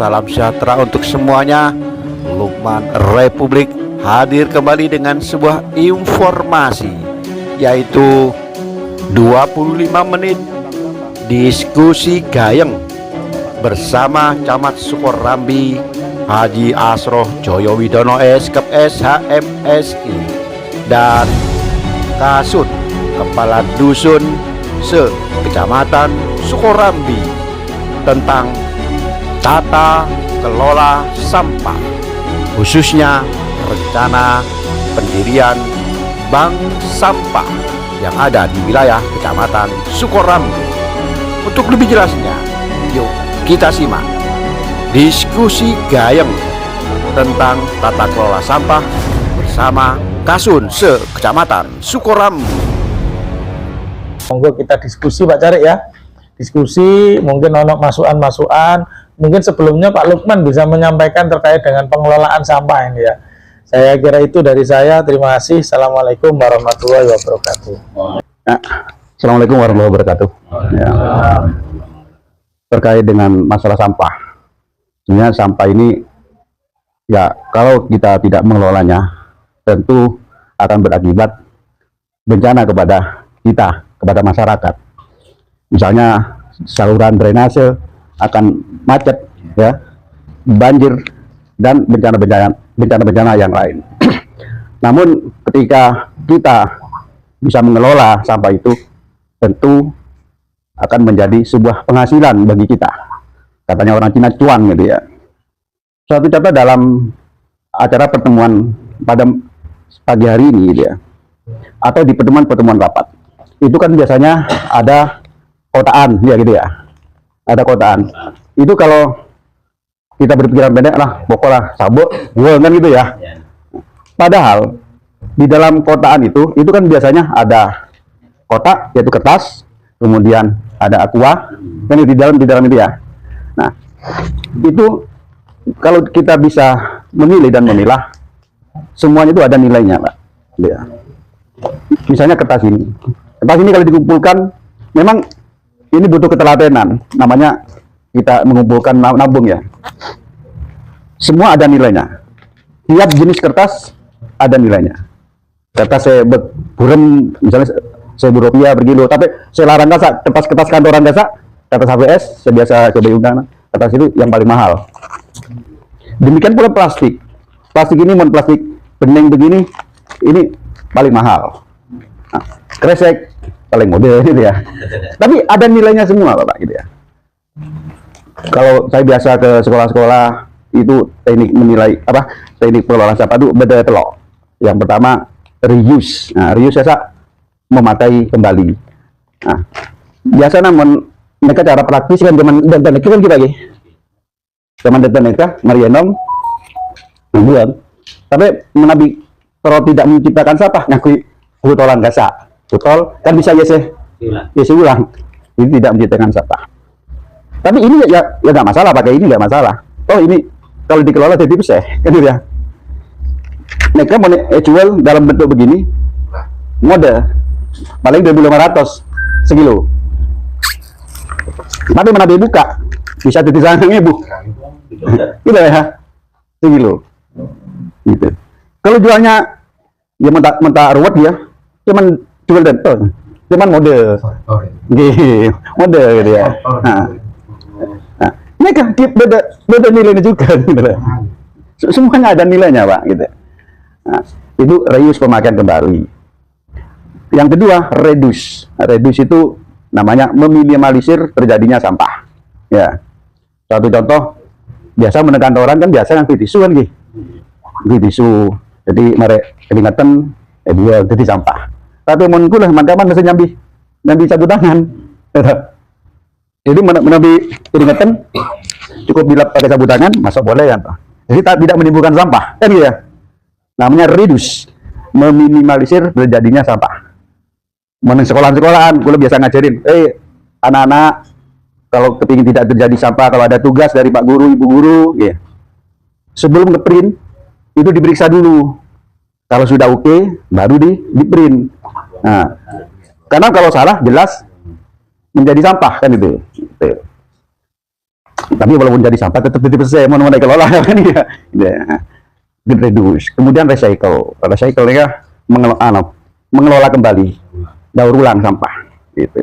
salam sejahtera untuk semuanya. Lukman Republik hadir kembali dengan sebuah informasi, yaitu 25 menit diskusi gayeng bersama Camat Sukorambi Haji Asroh Joyowidono SKep SHMSI dan Kasut Kepala Dusun se-Kecamatan Sukorambi tentang tata kelola sampah, khususnya rencana pendirian bank sampah yang ada di wilayah Kecamatan Sukorambi. Untuk lebih jelasnya, yuk kita simak diskusi gayeng tentang tata kelola sampah bersama Kasun se-Kecamatan Sukorambi. Monggo kita diskusi Pak Carik ya. Diskusi, mungkin ono masukan-masukan. Mungkin sebelumnya Pak Lukman bisa menyampaikan terkait dengan pengelolaan sampah ini ya. Saya kira itu dari saya. Terima kasih. Assalamualaikum warahmatullahi wabarakatuh. Ya, Assalamualaikum warahmatullahi wabarakatuh. Ya. Terkait dengan masalah sampah, sebenarnya sampah ini ya kalau kita tidak mengelolanya tentu akan berakibat bencana kepada kita, kepada masyarakat. Misalnya saluran drainase akan macet, ya, banjir dan bencana-bencana yang lain. Namun ketika kita bisa mengelola sampah itu, tentu akan menjadi sebuah penghasilan bagi kita. Katanya orang Cina cuan gitu ya. Suatu contoh dalam acara pertemuan pada pagi hari ini gitu ya, atau di pertemuan rapat, itu kan biasanya ada kotaan ya gitu ya, ada kotaan. Itu kalau kita berpikiran pendek lah, pokoknya sabuk kan gitu ya. Padahal di dalam kotaan itu kan biasanya ada kotak, yaitu kertas, kemudian ada aqua, kan di dalam itu ya. Nah, itu kalau kita bisa memilih dan memilah, semuanya itu ada nilainya, Pak. Ya. Misalnya kertas ini kalau dikumpulkan, memang ini butuh ketelatenan, namanya kita mengumpulkan nabung ya. Semua ada nilainya. Tiap jenis kertas ada nilainya. Kertas saya burem, misalnya Rp1.000 per kilo, tapi saya larang gasa, kertas kantoran gasa, kertas HVS, saya biasa coba ungkana, kertas itu yang paling mahal. Demikian pula plastik. Plastik ini plastik bening begini, ini paling mahal. Nah, kresek paling model gitu ya. Tapi ada nilainya semua Bapak gitu ya. Kalau saya biasa ke sekolah-sekolah itu teknik menilai teknik pengelolaan sampah itu beda telok. Yang pertama reuse. Nah, reuse saya memakai kembali. Nah, biasa namun mereka cara praktis kan zaman dan itu kan kita lagi. Zaman dan mereka Marianom buat. Tapi menabi kalau tidak menciptakan sampah ngakui butolan gasa. Botol kan bisa ya ulang. Ini tidak menciptakan sampah. Tapi ini ya nggak masalah, pakai ini nggak masalah. Oh ini kalau dikelola jadi bisa kan gitu ya. Mereka mau jual dalam bentuk begini, mode paling 2.500 sekilo. Tapi mana dibuka bisa jadi sanggeng ibu. Gitu ya, sekilo. Gitu. Kalau jualnya ya mentah ruwet ya, cuman denton, cuman mode gitu ya. Nah, ini kan beda nilainya juga gitu. Semuanya ada nilainya Pak gitu. Nah, itu reuse, pemakaian kembali. Yang kedua reduce. Reduce itu namanya meminimalisir terjadinya sampah ya. Satu contoh biasa menekan orang kan biasa yang tisu kan tisu, jadi mereka keringatan buang jadi sampah. Tapi menurutku lah makaman mesti nyambi sabut tangan. Jadi menabi keringatan cukup dilap pakai sabut tangan, masuk boleh ya. Jadi tidak menimbulkan sampah kan gitu ya. Namanya reduce, meminimalisir terjadinya sampah. Meneng sekolahan-sekolahan, gue biasa ngajarin, anak-anak kalau kepingin tidak terjadi sampah, kalau ada tugas dari Pak Guru, Ibu Guru, ya, sebelum ngeprint itu diperiksa dulu. Kalau sudah oke, baru di print. Nah, karena kalau salah jelas menjadi sampah kan itu. Tapi walaupun jadi sampah tetap saya mau dikelola kan ya. Reduce. Kemudian recycle. Recycle ya mengelola kembali, daur ulang sampah. Gitu.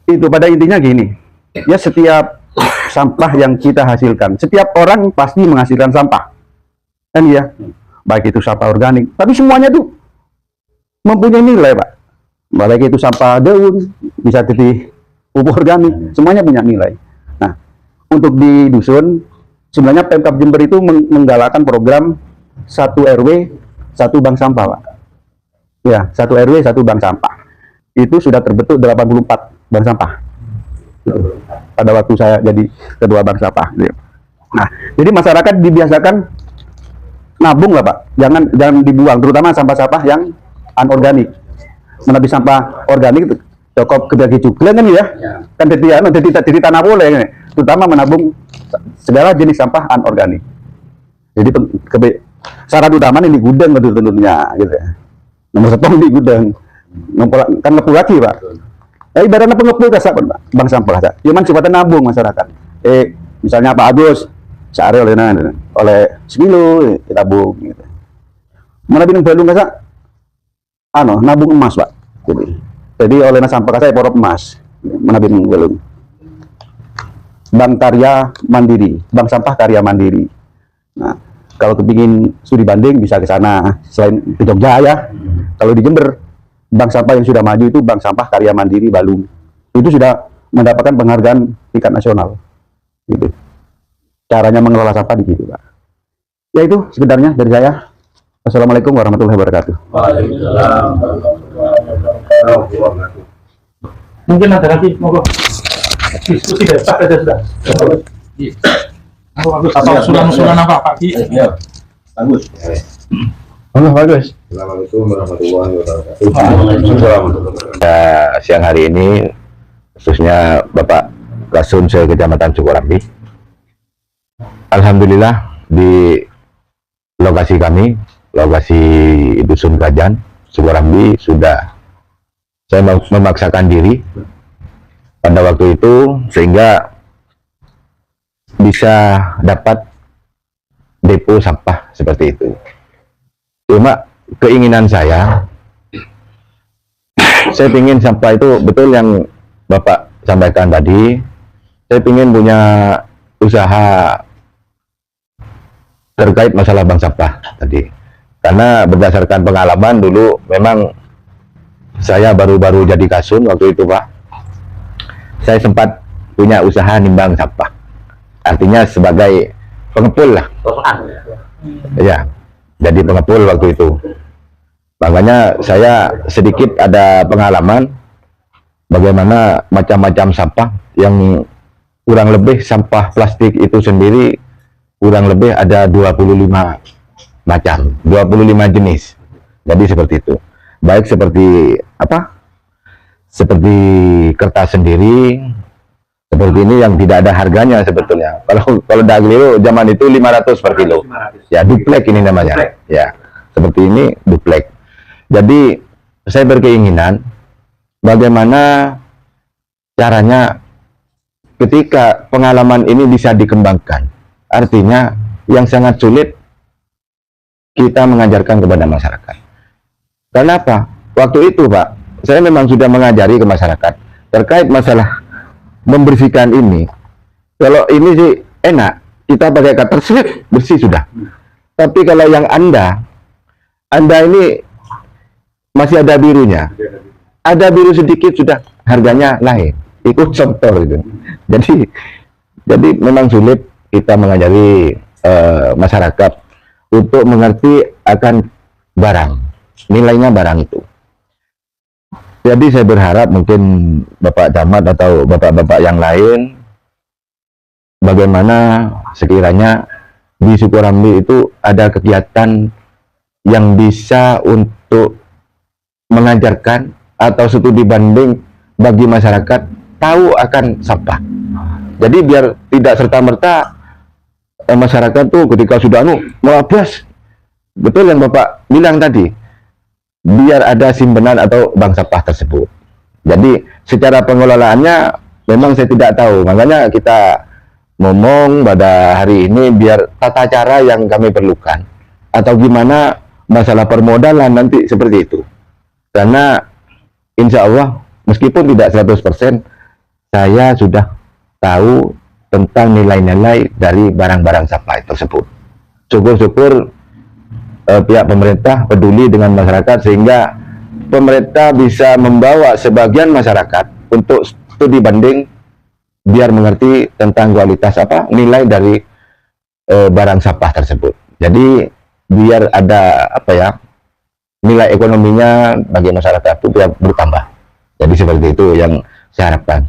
Itu pada intinya gini. Ya setiap sampah yang kita hasilkan, setiap orang pasti menghasilkan sampah. Kan ya. Baik itu sampah organik, tapi semuanya tuh mempunyai nilai, Pak. Baik itu sampah daun, bisa jadi pupuk organik, semuanya punya nilai. Nah, untuk di dusun, sebenarnya Pemkab Jember itu menggalakkan program 1 RW 1 bank sampah, Pak. Ya, 1 RW 1 bank sampah. Itu sudah terbentuk 84 bank sampah. Pada waktu saya jadi ketua bank sampah. Nah, jadi masyarakat dibiasakan nabung lah, Pak. Jangan dibuang, terutama sampah-sampah yang anorganik. Menabi sampah organik itu cukup kedagi juga kan ya. Kan jadi tanah boleh, terutama menabung segala jenis sampah anorganik. Jadi syarat utama ini di gudang tentunya gitu ya. Nomor 1 di gudang. Kan ngepul lagi, Pak. Ibaratnya pengepul kasar, Pak. Bang sampah kasar. Cuman coba nabung masyarakat. Misalnya Pak Agus sehari oleh 10 kita bung gitu. Menabi nang balung kasar nabung emas, Pak. Jadi oleh sampah saya porop emas menabi belum. Bank Karya Mandiri, bank sampah Karya Mandiri. Nah, kalau kepingin studi banding bisa ke sana. Selain di Jogja ya, kalau di Jember, bank sampah yang sudah maju itu bank sampah Karya Mandiri Balung. Itu sudah mendapatkan penghargaan tingkat nasional. Gitu. Caranya mengelola sampah di situ, Pak. Ya itu sebenarnya dari saya. Assalamualaikum warahmatullahi wabarakatuh. Waalaikumsalam. Mungkin ada lagi, monggo. Diskusi dari Pak saja sudah. Bagus. Apa usulan apa Pak Ki? Ya, bagus. Bagus. Assalamualaikum warahmatullahi wabarakatuh. Siang hari ini khususnya Bapak Kasum Kecamatan Sukorambi. Alhamdulillah di lokasi kami, lokasi Dusun Kerajaan Sukorambi, sudah saya memaksakan diri pada waktu itu sehingga bisa dapat depo sampah seperti itu. Cuma keinginan saya ingin sampah itu betul yang Bapak sampaikan tadi. Saya ingin punya usaha terkait masalah bank sampah tadi. Karena berdasarkan pengalaman dulu memang saya baru-baru jadi Kasum waktu itu, Pak. Saya sempat punya usaha nimbang sampah. Artinya sebagai pengepul lah. Ya, jadi pengepul waktu itu. Makanya saya sedikit ada pengalaman bagaimana macam-macam sampah yang kurang lebih sampah plastik itu sendiri kurang lebih ada 25 macam, 25 jenis. Jadi seperti itu. Baik seperti apa? Seperti kertas sendiri, seperti ini yang tidak ada harganya sebetulnya. Kalau daging zaman itu 500 per kilo. Ya, duplek ini namanya. Ya, seperti ini duplek. Jadi saya berkeinginan bagaimana caranya ketika pengalaman ini bisa dikembangkan. Artinya yang sangat sulit kita mengajarkan kepada masyarakat. Kenapa? Waktu itu, Pak, saya memang sudah mengajari ke masyarakat terkait masalah membersihkan ini. Kalau ini sih enak, kita pakai cutter slip bersih sudah. Tapi kalau yang Anda ini masih ada birunya, ada biru sedikit sudah harganya naik, ikut contoh itu. Jadi memang sulit kita mengajari masyarakat untuk mengerti akan barang, nilainya barang itu. Jadi saya berharap mungkin Bapak Camat atau Bapak-Bapak yang lain, bagaimana sekiranya di Sukorambi itu ada kegiatan yang bisa untuk mengajarkan atau studi banding bagi masyarakat tahu akan sampah. Jadi biar tidak serta-merta masyarakat tuh ketika sudah melabas, betul yang Bapak bilang tadi, biar ada simpenan atau bank sampah tersebut. Jadi secara pengelolaannya memang saya tidak tahu, makanya kita ngomong pada hari ini biar tata cara yang kami perlukan atau gimana masalah permodalan nanti seperti itu. Karena insya Allah meskipun tidak 100% saya sudah tahu tentang nilai-nilai dari barang-barang sampah tersebut. Syukur-syukur pihak pemerintah peduli dengan masyarakat sehingga pemerintah bisa membawa sebagian masyarakat untuk studi banding biar mengerti tentang kualitas nilai dari barang sampah tersebut. Jadi biar ada nilai ekonominya bagi masyarakat itu biar bertambah. Jadi seperti itu yang saya harapkan.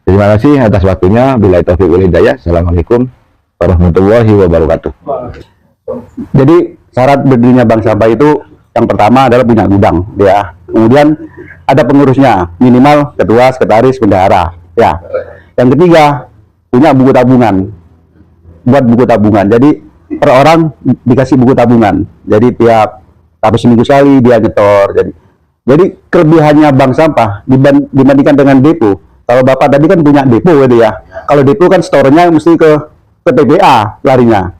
Terima kasih atas waktunya. Billahi taufiq wal hidayah. Assalamualaikum warahmatullahi wabarakatuh. Jadi syarat berdirinya bank sampah itu yang pertama adalah punya gudang, ya. Kemudian ada pengurusnya, minimal ketua, sekretaris, bendahara, ya. Yang ketiga punya buku tabungan, buat buku tabungan. Jadi per orang dikasih buku tabungan. Jadi tiap seminggu sekali dia nyetor. Jadi kelebihannya bank sampah dibandingkan dengan depo. Kalau Bapak tadi kan punya depo gitu ya. Kalau depo kan store-nya mesti ke TPA larinya.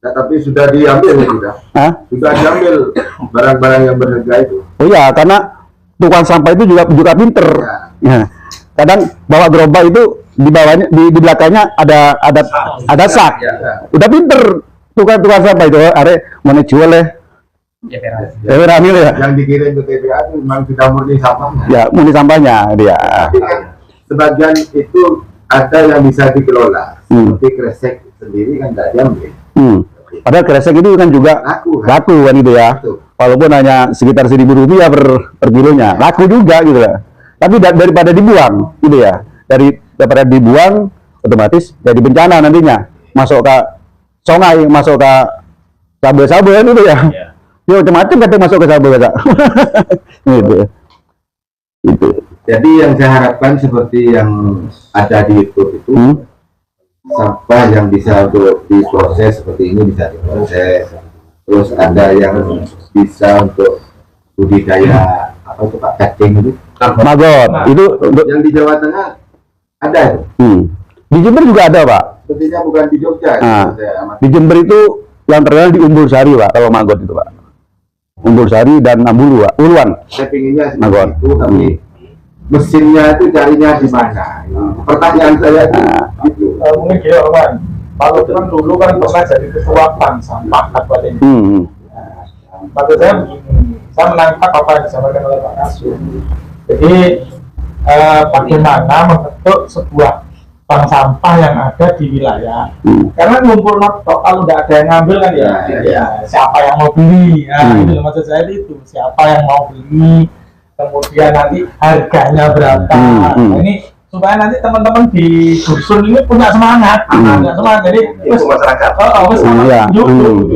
Nah, tapi sudah diambil ya sudah. Hah? Sudah diambil barang-barang yang berharga itu. Oh iya, karena tukang sampah itu juga pinter. Ya. Kadang bawa gerobak itu di bawahnya di belakangnya ada sak. Udah pinter tukang sampah itu. Are mau jual ramil ya. Yang dikirim ke TPA itu memang sudah murni sampahnya. Ya, murni sampahnya dia. Tapi kan sebagian itu ada yang bisa dikelola. Seperti kresek sendiri kan tidak diambil. Padahal kresek itu kan juga laku kan gitu ya. Betul. Walaupun hanya sekitar Rp1.000 per kilonya, laku juga gitu lah. Tapi daripada dibuang gitu ya. Daripada dibuang otomatis jadi bencana nantinya. Masuk ke sungai, masuk ke sabe-sabe gitu ya. Ya macam-macam kadang masuk ke sabe gitu. Gitu. Jadi yang saya harapkan seperti yang ada di YouTube itu, sampah yang bisa untuk diproses seperti ini bisa diproses. Terus ada yang bisa untuk budidaya Pak cacing itu. Magot. Itu untuk yang di Jawa Tengah ada itu. Di Jember juga ada, Pak. Sepertinya bukan di Jogja. Di Jember itu yang terkenal di Umbul Sari, Pak, kalau magot itu, Pak. Umbul Sari dan Ambulu, Pak. Uluan. Saya pinginnya Magot. seperti itu, tapi mesinnya itu carinya di mana? Pertanyaan saya itu. Mungkin gini Roman, Pak Lutfi kan dulu kan pernah jadi ketua bank sampah kabupaten ini. Maksud saya begini, saya menangkap apa yang disampaikan oleh Pak Kasum. Jadi bagaimana membentuk sebuah bank sampah yang ada di wilayah. Karena ngumpul notok kalau tidak ada yang ngambil kan ya, siapa yang mau beli? Itu maksud saya itu, siapa yang mau beli? Kemudian nanti harganya berapa? Nah, ini supaya nanti teman-teman di dusun ini punya semangat, Jadi masyarakat.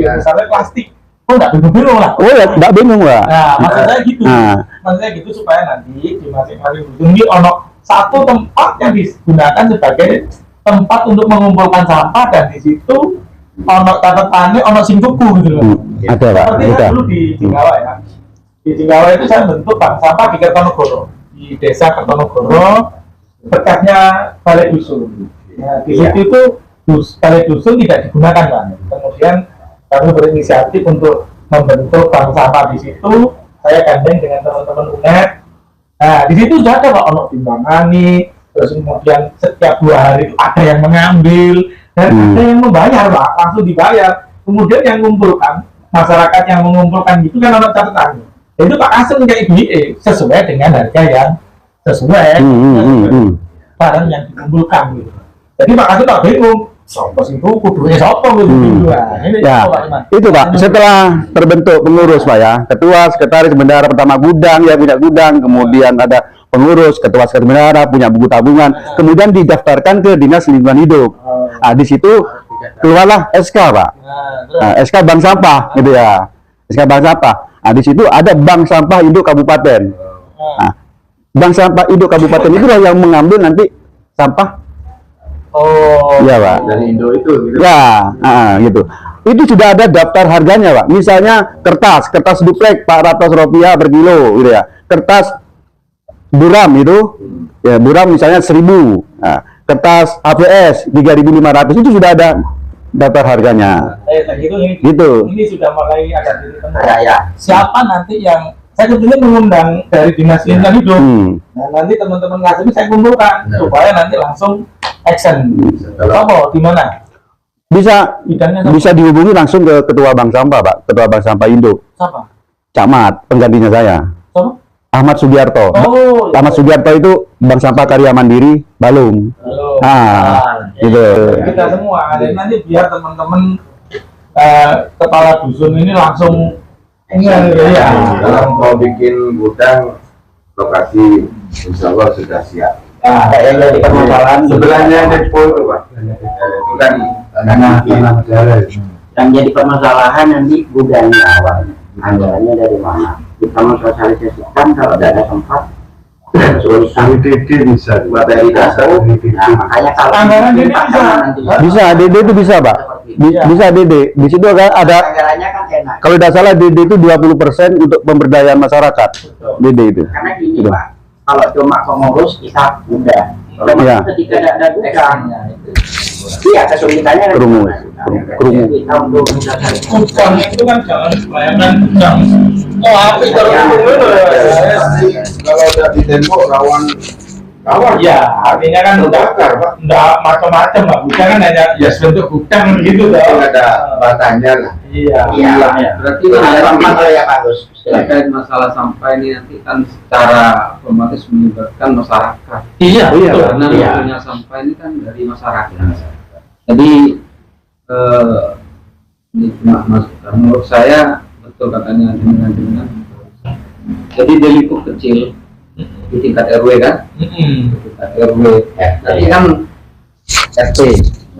Misalnya plastik, nggak bingung lah. Oh ya, nggak bingung lah. Nah, maksud saya gitu, supaya nanti di masing-masing dusun ini ono satu tempat yang digunakan sebagai tempat untuk mengumpulkan sampah dan di situ ono catatannya ono sing tuku gitu loh. Ada, Pak. Seperti kan dulu di Jinggawa ya. Di Jinggawa itu saya bentuk bank sampah di Kertonegoro, di desa Kertonegoro, bekasnya balai dusun. Nah, di situ itu balai dusun tidak digunakan kan. Kemudian kami berinisiatif untuk membentuk bank sampah di situ. Saya gandeng dengan teman-teman UNED. Nah, di situ sudah ada Pak ono timbangani, terus kemudian setiap 2 hari itu ada yang mengambil dan ada yang membayar Pak, langsung dibayar. Kemudian yang mengumpulkan, masyarakat yang mengumpulkan itu kan ono catatannya. Itu Pak Kasem kayak BE sesuai dengan harga yang sesuai barang yang dikumpulkan gitu. Jadi Pak Kasem tak bingung, sopo sing tuku duwe sopo gitu. Ya, itu Pak, setelah terbentuk pengurus Pak ya, ketua, sekretaris, bendahara pertama gudang, ya punya gudang, kemudian ada pengurus, ketua, sekretaris, bendahara punya buku tabungan, kemudian didaftarkan ke Dinas Lingkungan Hidup. Nah, di situ keluarlah SK Pak, SK Bank Sampah gitu ya, SK Bank Sampah. Nah, di situ ada Bank Sampah Induk Kabupaten. Nah, Bank Sampah Induk Kabupaten itulah yang mengambil nanti sampah. Iya Pak. Dari Indo itu gitu. Ya, gitu. Itu sudah ada daftar harganya Pak. Misalnya kertas duplek Rp400 per kilo gitu ya. Kertas buram itu, ya buram misalnya 1.000. Nah, kertas APS 3.500 itu sudah ada daftar harganya. Gitu. Ini sudah mulai ada titik temu. Ya. Siapa nanti yang saya kebetulan mengundang dari dinas lingkungan hidup. Nah, nanti teman-teman ngasih saya kumpulkan supaya nanti langsung action. Apa di mana? Bisa Bidangnya bisa dihubungi langsung ke Ketua Bank Sampah, Pak. Ketua Bank Sampah Indo. siapa? Camat, penggantinya saya. Siapa? Ahmad Sugiarto. Oh, Ahmad Sugiarto itu Bank Sampah Karya Mandiri Balung. halo. Gitu. Kita semua. Jadi nanti biar teman-teman kepala dusun ini langsung ya. Kalau mau bikin gudang lokasi insya Allah sudah siap. Nah, yang jadi permasalahan Sebelahnya depo itu Pak. Bukan tanah jalan. yang jadi permasalahan nanti gudangnya awalnya anggarannya dari mana kita mensosialisasikan kalau ada tempat solusi bisa buat dari dasar. Nah, makanya kalau Anggaran ini bisa. nanti Bisa, DD itu bisa, Pak. Bisa DD. Di situ ada anggarannya kan enak kalau tidak salah DD itu 20% untuk pemberdayaan masyarakat. DD itu. karena gini Gitu. Pak, kalau cuma pengurus kita mudah kalau Iya. ketika tidak ada gudang iya kesulitannya kan Kerumun. Kerumun. kita untuk mensosialisasikan Gudang itu kan jangan bayangkan gudang. Oh, api kalau dulu Kalau udah di tembok rawan ya, artinya kan udah enggak macam-macam, Pak. Gudang kan hanya ya bentuk gudang gitu toh. ada batanya lah. Iya. iya Berarti ada dalam tempat ya Pak Gus terkait masalah sampah ini nanti kan secara otomatis melibatkan masyarakat. Iya, betul. Karena Iya. punya sampah ini kan dari masyarakat. Jadi ini cuma masukan. Menurut saya betul katanya dengan jadi di lingkup kecil di tingkat RW kan, Mm-mm. di tingkat RW. Tapi kan RT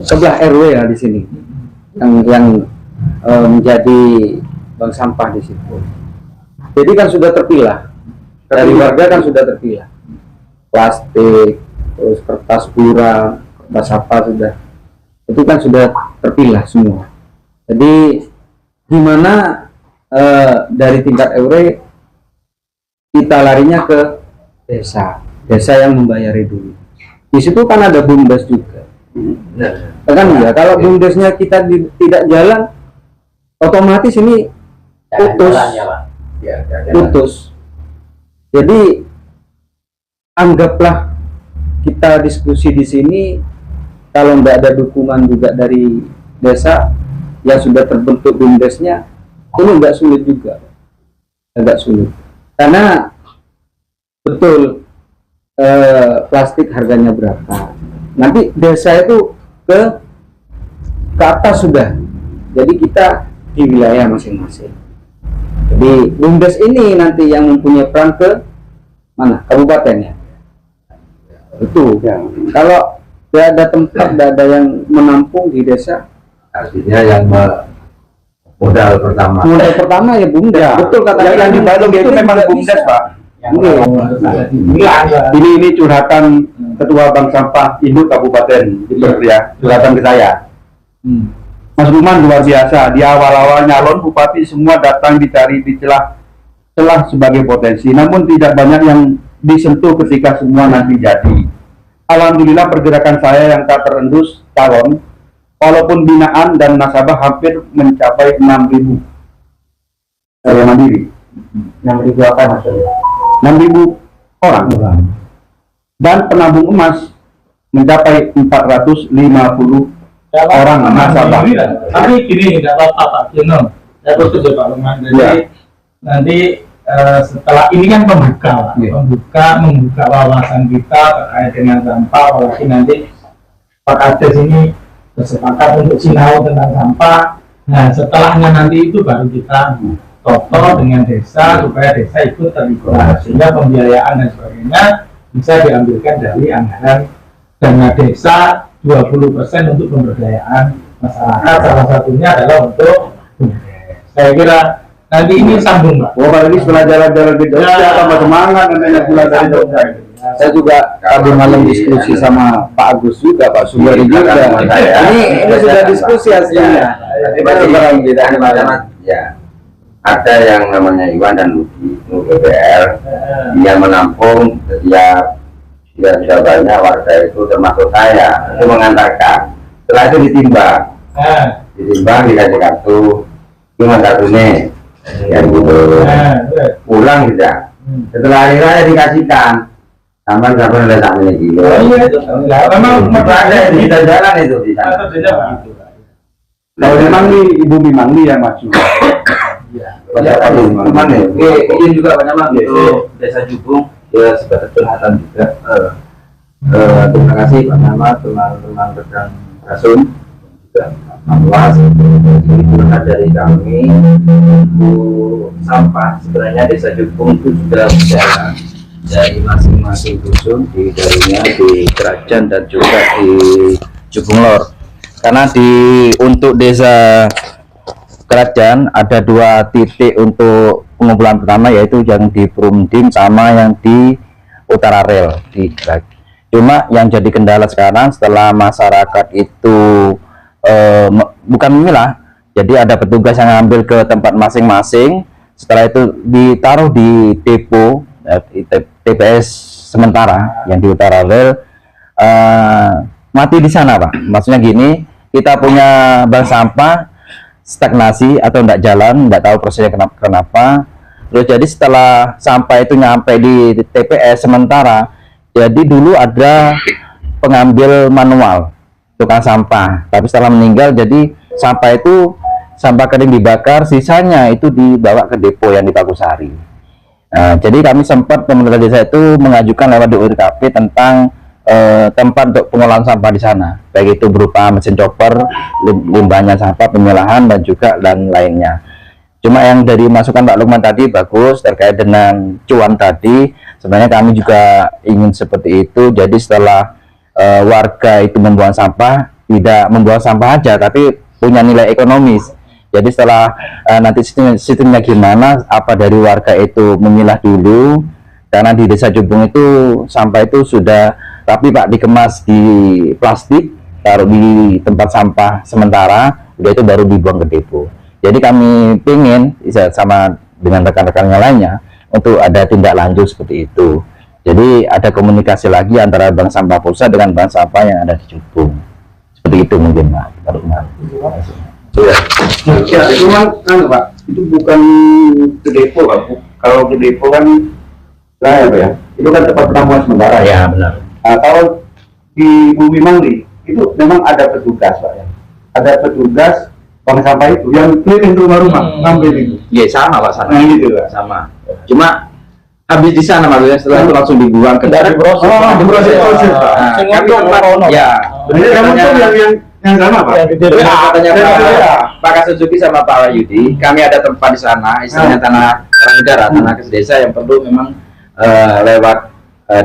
sebelah RW ya di sini yang menjadi bank sampah di situ. Jadi kan sudah terpilah dari warga kan sudah terpilah plastik, terus kertas gura, kertas apa sudah itu kan sudah terpilah semua. Jadi gimana dari tingkat RW kita larinya ke desa yang membayari dulu. Di situ kan ada BUMDes juga. Kan ya kalau BUMDesnya kita tidak jalan, otomatis ini putus. Putus. Jadi anggaplah kita diskusi di sini, kalau nggak ada dukungan juga dari desa yang sudah terbentuk BUMDesnya, ini nggak sulit juga, agak sulit. Karena betul plastik harganya berapa, nanti desa itu ke atas sudah. Jadi kita di wilayah masing-masing. Jadi BUMDes ini nanti yang mempunyai peran ke mana? Kabupatennya. Itu. Kalau tidak ada tempat, tidak ada yang menampung di desa. Artinya yang modal pertama. Modal pertama ya BUMDes. Betul kata yang di Balung itu memang BUMDes, Pak. Ini curhatan Ketua Bank Sampah Induk Kabupaten gitu ya, curhatan ke saya. Mas Luman luar biasa. Di awal-awal nyalon bupati semua datang dicari di celah sebagai potensi, namun tidak banyak yang disentuh ketika semua nanti jadi. Alhamdulillah pergerakan saya yang tak terendus calon, walaupun binaan dan nasabah hampir mencapai 6.000 karya mandiri. 6.000 apa maksudnya? 6.000 orang. Dan penabung emas mencapai 450 orang nasabah. Tapi gini, nggak apa-apa Pak Kino. Saya tutup ya Pak Luman. Jadi Ya. nanti setelah ini kan pembuka, Pak. Membuka wawasan kita terkait dengan sampah. Apalagi nanti Pak Kades ini bersepakat untuk sinau tentang sampah. Nah, setelahnya nanti itu baru kita toto dengan desa supaya desa ikut terlibat, sehingga pembiayaan dan sebagainya bisa diambilkan dari anggaran dana desa 20% untuk pemberdayaan masyarakat. Salah satunya adalah untuk BUMDes. Saya kira nanti ini sambung Pak. Wah, apalagi setelah jalan-jalan ke Jogja, tambah semangat namanya pulang dari Jogja. Saya juga tadi malam diskusi sama Pak Agus juga, Pak Sugari juga. Ini sudah diskusi hasilnya. Ya, ada yang namanya Iwan dan Luki BPR, dia menampung setiap dan sudah banyak warga itu termasuk saya itu mengantarkan. Setelah itu ditimbang, dikasih kartu, cuma kartunya yang gitu, pulang tidak. Setelah hari raya dikasihkan, sampai ada sampai kilo. Memang ada di jalan itu di sana. Kalau memang nih Ibu Mimangli yang masuk. Memang ya. Izin juga Pak Nyamang itu Desa Jubung ya sebagai curhatan juga. Terima kasih Pak Nyamang, teman-teman rekan Kasum juga Mas. Ini curhat dari kami untuk sampah. Sebenarnya Desa Jubung itu sudah berjalan dari masing-masing dusun di darinya di Kerajaan dan juga di Jubung Lor. Karena untuk desa Kerajaan ada 2 titik untuk pengumpulan pertama, yaitu yang di Perumdim sama yang di Utara Rel di Kerajaan. Cuma yang jadi kendala sekarang setelah masyarakat itu bukan memilah, jadi ada petugas yang ngambil ke tempat masing-masing. Setelah itu ditaruh di depo TPS sementara yang di Utara Rel, mati di sana Pak. Maksudnya gini, kita punya bank sampah stagnasi atau tidak jalan, tidak tahu prosesnya kenapa. Terus jadi setelah sampah itu nyampe di TPS sementara, jadi dulu ada pengambil manual tukang sampah, tapi setelah meninggal jadi sampah itu sampah kering dibakar, sisanya itu dibawa ke depo yang di Pakusari. Jadi kami sempat pemerintah desa itu mengajukan lewat DURKP tentang tempat untuk pengolahan sampah di sana, baik itu berupa mesin chopper, limbahnya sampah, pemilahan dan juga dan lainnya. Cuma yang dari masukan Pak Lukman tadi bagus terkait dengan cuan tadi, sebenarnya kami juga ingin seperti itu. Jadi setelah warga itu membuang sampah, tidak membuang sampah aja tapi punya nilai ekonomis. Jadi setelah nanti sistemnya gimana, apa dari warga itu memilah dulu, karena di Desa Jubung itu sampah itu sudah rapi Pak, dikemas di plastik, taruh di tempat sampah sementara, udah itu baru dibuang ke depo. Jadi kami ingin sama dengan rekan-rekan yang lainnya untuk ada tindak lanjut seperti itu. Jadi ada komunikasi lagi antara bank sampah pusat dengan bank sampah yang ada di Jubung. Seperti itu mungkin Pak. Ya, cuma Pak, itu bukan ke depo Pak. Kalau ke depo kan ya, Pak ya. Itu kan tempat penampungan sementara ya. Benar. Nah, kalau di Bumi Mangli itu memang ada petugas Pak ya. Ada petugas bank sampah itu yang keliling rumah-rumah ngambil itu. Iya sama Pak, sama. Nah, gitu Pak. Sama. Cuma habis di sana maksudnya setelah itu langsung dibuang ke Dari proses. Diproses. Nah, kami tempat ya. Benar kamu tuh yang sama Pak. Katanya Pak Kasuzuki sama Pak Wahyudi, kami ada tempat di sana, istilahnya tanah negara, tanah kes desa yang perlu memang lewat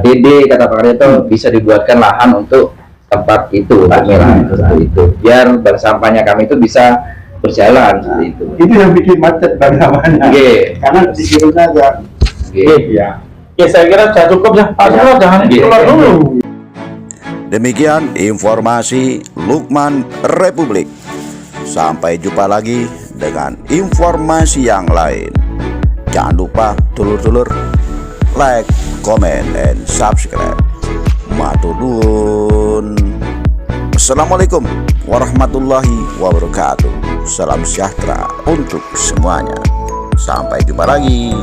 DD kata Pak Karyoto bisa dibuatkan lahan untuk tempat itu, seperti itu, biar bank sampahnya kami itu bisa berjalan seperti itu. Itu yang bikin macet bank sampahnya. Karena dikirun saja. Ya. Oke, saya kira sudah cukup ya. Pak Suro jangan keluar dulu. Demikian informasi Lukman Republik. Sampai jumpa lagi dengan informasi yang lain. Jangan lupa dulur-dulur like, comment, and subscribe. Matur nuwun. Assalamualaikum warahmatullahi wabarakatuh. Salam sejahtera untuk semuanya. Sampai jumpa lagi.